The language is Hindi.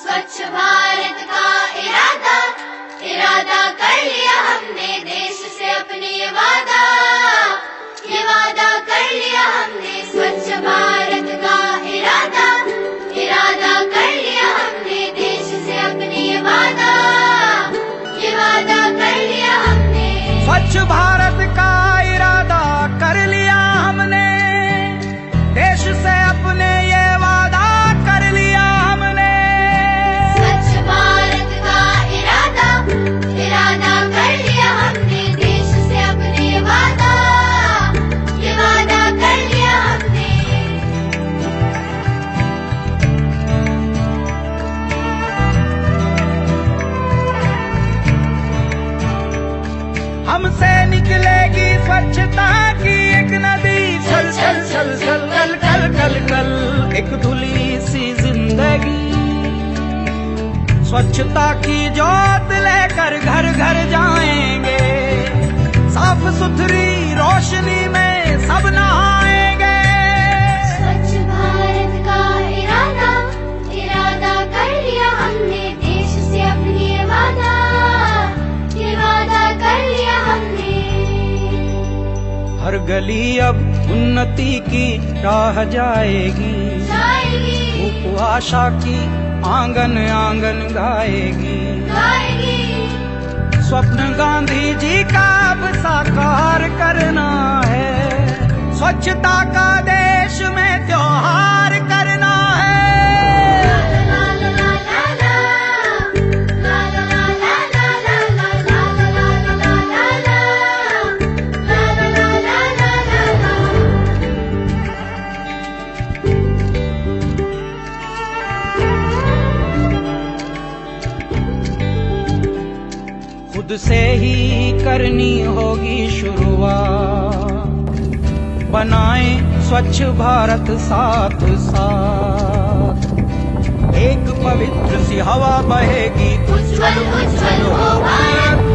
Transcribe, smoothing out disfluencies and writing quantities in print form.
स्वच्छ भारत का इरादा इरादा कर लिया हमने, देश से अपने ये वादा कर लिया हमने। स्वच्छ भारत का इरादा इरादा कर लिया हमने, देश से अपने ये वादा कर लिया हमने। स्वच्छ भारत का इरादा कर लिया हमने, देश से अपने ये वादा कर लिया हमने। स्वच्छ भारत का इरादा इरादा कर लिया हमने, देश से अपने ये वादा कर लिया हमने। हमसे निकलेगी स्वच्छता की एक नदी, छल छल छल छल कल कल कल कल एक धुली सी जिंदगी। स्वच्छता की जोत लेकर घर घर जाएंगे, साफ सुथरी रोशनी में सब नहाएंगे। स्वच्छ भारत का इरादा इरादा कर लिया हमने, देश से अपनी ये वादा कर लिया हमने। हर गली अब उन्नति की राह जाएगी, धूप आशा की आंगन आंगन गाएगी। स्वप्न गांधी जी का अब साकार करना है, स्वच्छता का देश में त्योहार करना है। खुद से ही करनी होगी शुरुआत, बनाएं स्वच्छ भारत साथ साथ। एक पवित्र सी हवा बहेगी, उज्ज्वल उज्ज्वल हो भारत।